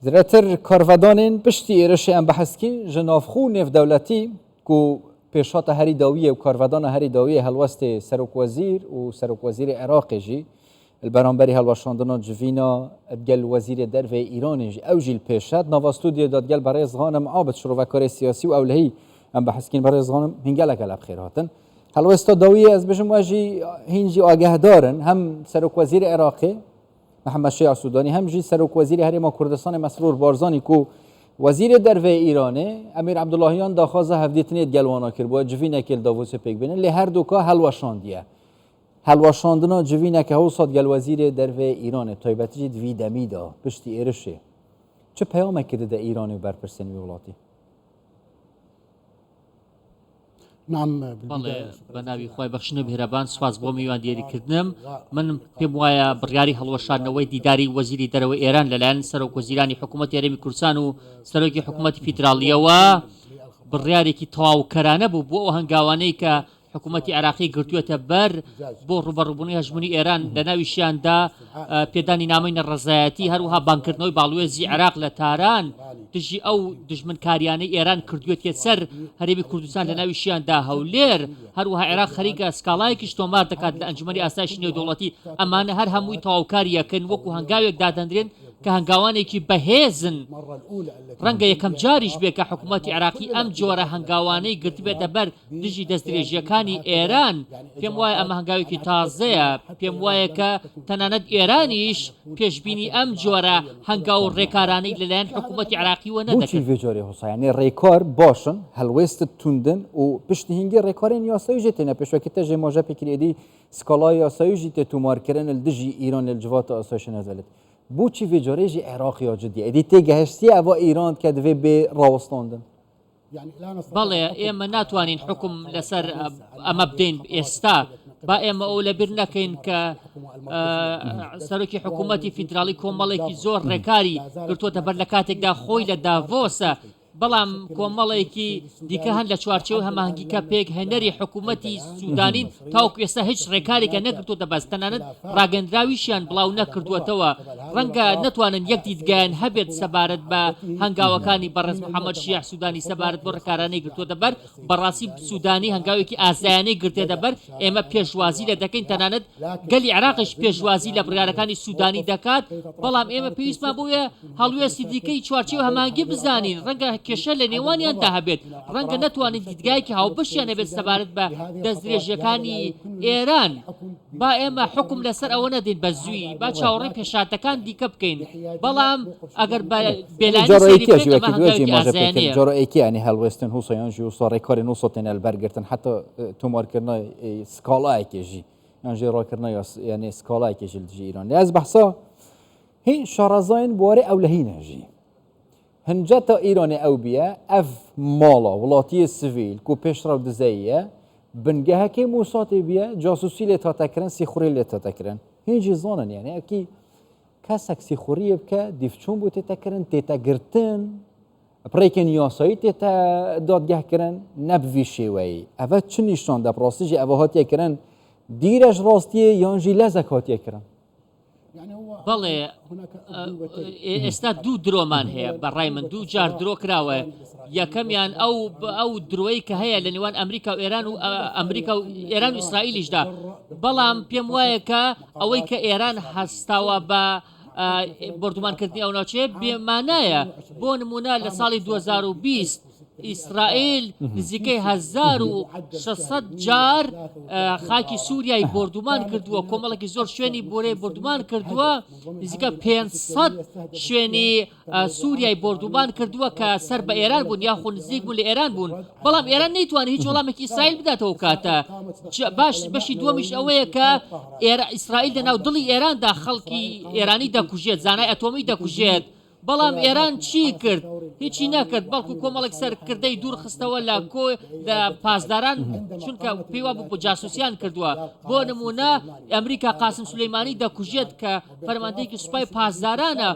زراتر کارودانین پشتی ایرش ام بحثکین جنافخو نف دولتی کو پیشات هری داویه و کارودان هری داویه هلوست سروک وزیر و سروک وزیر عراق جی البرانبری هلوشاندنا جوینا ادگل وزیر در و ایران جی او جیل پیشات نواستو دی دادگل برای زغانم عابد شروع و کار سیاسی و اولهی ام بحثکین برای زغانم هنگل اگل بخیر هاتن هلوستا داویه از بجم واجی هنجی آگه دارن هم سروک وزیر عراقی محمد شیع سودانی هم جی سروک وزیر هرما کردستان مسرور بارزانی کو وزیر در و ایرانه امیر عبداللهیان داخوازه هفدیتنی گلوانا کرد با جوینه که داووس پیک بینن لی هر دوکا هلوشاندیه هلوشاندنا جوینه که هو صاد گل وزیر در و ایرانه تایبتی جد وی دمیدا پشتی ایرشه چه پیامه کده در ایرانی و برپرسنی ولاتی؟ نعم بناوی خوای بخشنه بهربان سواز بۆ میواندیاریکردنم من پێم وایە بڕیاری هەڵوەشاندنەوەی دیداری وەزیری دەرەوەی ئێران لەلایەن سەرۆک وەزیرانی حکوومەتی هەرێمی کوردستان و سەرۆکی حکوومەتی فیدراڵیەوە بڕیارێکی تەواوکەرانە بوو بۆ ئەو هەنگاوانەی کە حکوومەتی عراقی گرتووەتە بەر بۆ ڕوبەڕووبوونی هەژمونی ئێران لە ناویشیاندا پێدانی نامەی نەڕەزایەتی هەروەها بانکردنەوەی باڵوێزی عراق لە تاران دژی ئەو دژمنکاریانەی ئێران کردوێتێت سەر هەرێمی کوردستان لە ناویشیاندا هەولێر هەروەها عێراق خەریکە سکاڵایەکیش تۆمار دەکات لە ئەنجومەنی ئاسایشی نێودەوڵەتی ئەمانە هەر هەمووی تەواوکاریەکەن وەکو هەنگاوێک دادەندرێن کە هەنگاوانێکی بەهێزن ڕەنگە یەکەم جاریش بێ کە حکوومەتی عراقی ئەم جۆرە هەنگاوانەی گرتبێتە بەر دژی دەستدرێژیەکانی ئێران پێم وایە ئەمە هەنگاوێکی تازەیە پێم وایە کە تەنانەت ئێرانیش پێشبینی ئەم جۆرە هەنگاو و ڕێکارانەی لەلایەن حکوومەتی عراقیوە نەدەکرد. بۆچی جۆرە هۆسایانێ ڕێکار باشن هەڵوێستت توندن و پشتی هینگی ڕێکارێن یاساییژی تێنە پێشوەکی تەژێ مۆژە پێکرێدی سکاڵای یاساییژی تێ تومارکردن دژی ئیران لە جواتە ئاسایشە نەزەلت بۆچی وێ جۆرەیەژی عێراقیا جدی ئەدی تێگەهشتی ئەوە ئیران کە دەوێ بێ ڕاوەستاندن بەڵێ ئێمە ناتوانین حکم لەسەر ئەمە بدەین ئێستا با ئێمە ئەو لەبیر نەکەین کە سەرۆکی حکوومەتی فیدراڵی کۆمەڵێکی زۆر ڕێکاری گرتووەتە بەر لە کاتێکدا خۆی لە داڤۆسە بەڵام کۆمەڵێکی دیکە هەن لە چوارچێوە هەماهنگگیکە پێک هێنەری حکوومەتی سوودانین تاوەکو ئێستا هیچ ڕێکارێکە نەکردوتە بەس تەنانەت ڕاگەندراویشیان بڵاو نەکردووەتەوە ڕەنگە نەتوانن یەک دیدگایان هەبێت سەبارەت بە هەنگاوەکانی بەڕێز محەممەد شیع سوودانی سەبارەت بۆ ڕێکارانەی گرتووەتە بەر بەڕاستی سوودانی هەنگاوێکی ئازایانەی گرتێتە بەر ئێمە پێشوازی لە دەکەین تەنانەت گەلی عراقیش پێشوازی لە بڕیارەکانی سوودانی دەکات بەڵام ئێمە پێویستمان بۆیە هەڵوێستی دیکەی چوارچێوە هەماهنگگی بزانین ڕەنگە کێشە لە نێوانیاندا هەبێت ڕەنگە نەتوانین دیدگایەکی هاوبەشیان هەبێت سەبارەت بە دەستدرێژیەکانی ئێران با ئێمە حکم لەسەر ئەوە نەدەین بە زووی با چاوەڕێی پێشاتەکان دیکە بکەین بەڵام ئەگەر جۆرەیەکی ینی هەڵوێستن هوسەیانژی و سۆڕێکاری نووسۆتێنە بەرگرتن حتا تۆمارکردنەوەی سکاڵایەکێژی یانژێ ڕاکردنە یعنی سکاڵایەکێژی دژی ئیران لێز بەحسا هین شارەزاین بوارێ ئەو لە هینەژی هەنجە تا ئیرانی ئەو بیە ئەف ماڵە وڵاتیە سڤیل کو پێشڕەو دزەیە بنگەهەکەی موساتێ بیە جاسوسی لێ تاتەکردن سیخوڕی لێ تاتەکردن هینجی زانن یعنی ئەکی کەسێک سیخوڕیە بکە دیفچوون بۆ تێتەکردن تێتەگرتن پڕێکێن یاسایی تێتە دادگەهکردن نەبوی شێوەیە ئەvە چ نیشاندا ڕاستیژی ئەوە هاتیەکردن دیرەش ڕاستیە یانژی لەزەک هاتیەکردن بەڵێ ئێستا دوو درۆمان هەیە بەڕای من دوو جار درۆ کراوە یەکەمیان ئەو درۆی کە هەیە لە نێوان ئەمریکا و ئێران و ئەمریکا و ئێران و ئیسرائیلیشدا بەڵام پێم وایە کە ئەوەی کە ئێران هەستاوە بە بردومانکردنی ئەو ناوچەیە بێمانایە بۆ نمونە لە ساڵی 2020 ئیسرائیل نزیکەی 1600 جار خاکی سووریای بردومان کردووە کۆمەڵێکی زۆر شوێنی بۆرەی بردومان کردووە نزیکە 500 شوێنی سووریای بردومان کردووە کە سەر بە ئێران بوون یاخۆ نزیک بوون لە ئێران بوون بەڵام ئێران نەیتوانێت هیچ وەڵامێکی ئیسرائیل بداتەوە کاتە باش بەشی دووەمیش ئەوەیە کە ئیسرائیل لەناو دڵی ئێراندا خەڵکی ئێرانی دەکوژێت زانای ئەتۆمی دەکوژێت بەڵام ئێران چی کرد هیچی نەکرد بەڵکو کۆمەڵێک سەرکردەی دوور خستەوە لە لە پاسداران چونکە پێیوا بوو بۆ جاسوسیان کردووە بۆ نمونە ئەمریکا قاسم سولەیمانی دەکوژێت کە فەرماندەیەکی سوپای پاسدارانە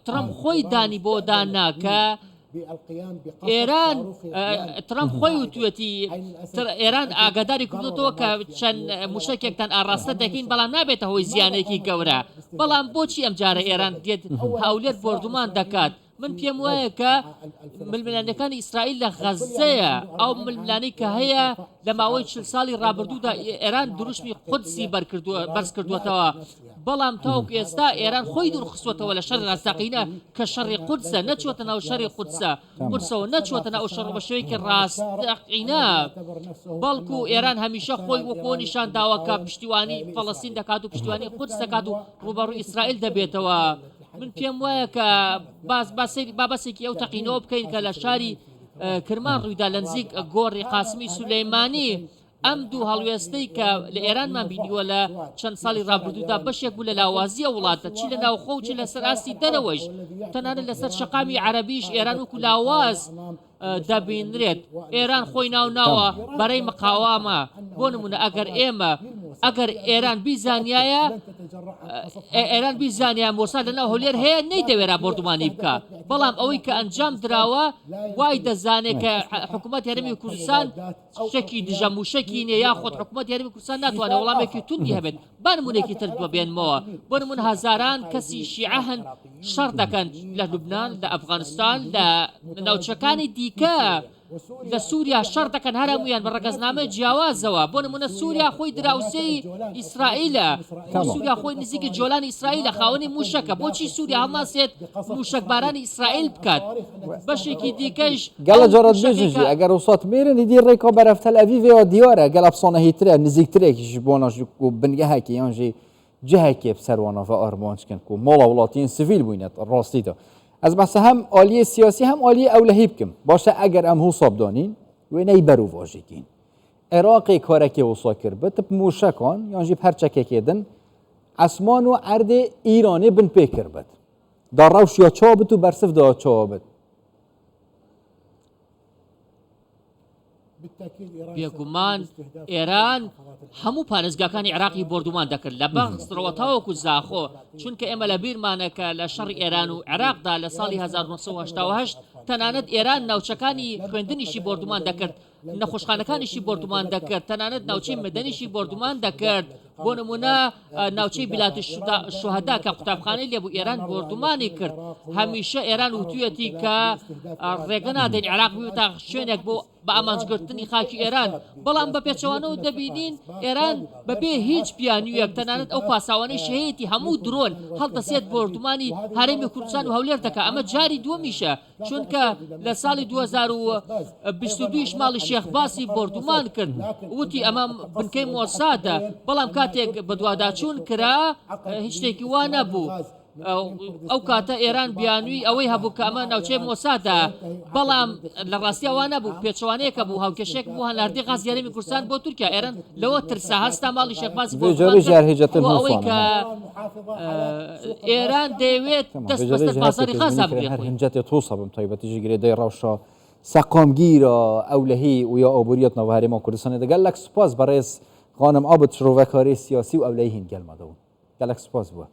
ترەمپ خۆی دانی بۆ دانا کە ئێران ترامپ خۆی وتوێتی ئێران ئاگاداری کردوەوە کە چەند موشکێکتان ئاڕاستە دەکەین بەڵام نابێتە هۆی زیانێکی گەورە بەڵام بۆچی ئەم جارە ئێران دێت هەولێر بردومان دەکات من پێم وایە کە ململانەکانی ئیسرائیل لە غەزەیە ئەو ململانەی کە هەیە لە ماوەی 40 ساڵی ڕابردوودا ئێران دروشمی قودسی بەرز کردوێتەوە بەڵام تاوەکو ئێستا ئێران خۆی دوورخستوەتەوە لە شەڕ ڕاستەقینە کە شەڕی قودسە نەچۆتە ناو شەڕی قودسەوە نەچۆتە ناو شەڕ بە شێوەیەکی ڕاستەقینە بەڵکو ئێران هەمیشە خۆی وەکۆ نیشان داوە کە پشتیوانی فەڵەستین دەکات و پشتیوانی قودس دەکات و ڕوبەڕووی ئیسرائیل دەبێتەوە من پێم وایە کە بابەسێکی ئەو تەقینەوە بکەین کە لە شاری کرمان ڕوویدا لە نزیک گۆڕی قاسمی سولەیمانی ئەم دوو هەڵوێستەی کە لە ئێرانمان بینیوە لە چەند ساڵی ڕابردوودا بەشێک بوو لە لاوازیە وڵاتە چی لە ناوخۆ و چی لەسەر ئاستی دەرەوەش تەنانەت لەسەر شەقامی عەرەبیش ئێران وەکو لاواز دەبینرێت ئێران خۆی ناوە بەرەی مقاوامە بۆ نمونە ئەگەر ئێران بیزانیا مۆساد لەناو هەولێر هەیە نەیدەوێرا بردومانی بکە بەڵام ئەوەی کە ئەنجام دراوە وای دەزانێت کە حکوومەت هەرێمی کوردستان شەکی دژە موشەکی نیە یاخۆت حکوومەت هەرێمی کوردستان ناتوانێت وەڵامێکی توندی هەبێت با نمونێکی تر ببێنمەوە بۆ نمونە هەزاران کەسی شیعە هەن شەڕ دەکەن لە لوبنان لە ئەفغانستان لە ناوچەکانی دیکە لە سووریا شەڕ دەکەن هەرمویان بە ڕەگەزنامە جیاوازەوە بۆ نمونە سووریا خۆی دراوسەی ئیسرائیلە سووریا خۆی نزیکی جۆلانی ئیسرائیلە خاوەنی موشەکە بۆچی سووریا هەڵناسێت موشەکبارانی ئیسرائیل بکات بەشێکی دیکەش گەلە جارات بێژنجی ئەگەر وسات مێرن دی ڕێکەوە بەرەف تەل ئەڤیڤەوە دیوارە گەل ئەفسانەهیترە نزیکترێکیش بۆ ناژ و بنگەهەکی یانژی جهێکی بسەروانەوە ئەرمانچکن و مۆڵە وڵاتیان سڤیل بووینێت ڕاستیدا از بس هم عالیه سیاسی هم عالیه اولهی بکم باشه اگر ام حساب دانین و نی برو واژگین عراقی کارکی وسا کرد بت موشکان یعنی پرچکه کردن اسمان و ارد ایرانی بن پیکر بد در روش یا چابت و برسف دا چابت بێگومان ئێران هەموو پارێزگاکانی عێراقی بردومان دەکرد لە بەخستڕەوەتاوەکو زاخۆ چونکە ئێمە لە بیرمانەکە لە شەڕی ئێران و عێراقدا لە ساڵی 1970 تەنانەت ئێران ناوچەکانی خوێندنیشی بردومان دەکرد نەخۆشخانەکانیشی بردومان دەکرد تەنانەت ناوچەی مەدەنیشی بردومان دەکرد بۆ نمونە ناوچەی بیلات شوهەدا کە قوتابخانەی لێبوو ئێران بردومانی کرد هەمیشە ئێران وتوێتی کە ڕێگە نادەین عێراق بێتە شوێنێک بۆ بە ئامانجگرتنی خاکی ئێران بەڵام بە پێچەوانەوە دەبینین ئێران بەبێ هیچ پیانویەک تەنانەت ئەو پاساوانەی شەیەتی هەموو درۆن هەڵدەسێت بردومانی هەرێمی کوردستان و هەولێر دەکات ئەمە جاری دووەمیشە چونکە لە ساڵی 2022 ماڵی شێخ باسی بردومان کرد وتی ئەمە بنکەی مۆسادە بەڵام کاتێک بەدواداچوون کرا هیچ شتێکی وا نەبوو ئەو کاتە ئێران بیانووی ئەوەی هەبوو کە ئەمە ناوچەی مۆسادە بەڵام لە ڕاستیە وا نەبوو پێچوانەیەکە بوو هاوکێشێک بوو هەناردی غاز یاریمی کوردستان بۆ تورکیا ئێران لەوە ترسا هەستا ماڵی شێخ باسی ئەوەی کە ئێران دەیەوێت دەست بەستە بازاری غازا بگرێت هەرهنجەتێ تۆسە بم تایبەتیژی گرێدەی ڕەوشە سەقامگیرە ئەولەهی و یا ئابوریەت ناو هەرێما کوردستانی دەگەل لەک سوپاس بەڕێز خانم ئابد شڕۆڤەکاری سیاسی و ئەولەی هین گەلمەدەون گەلەک سوپاس بووە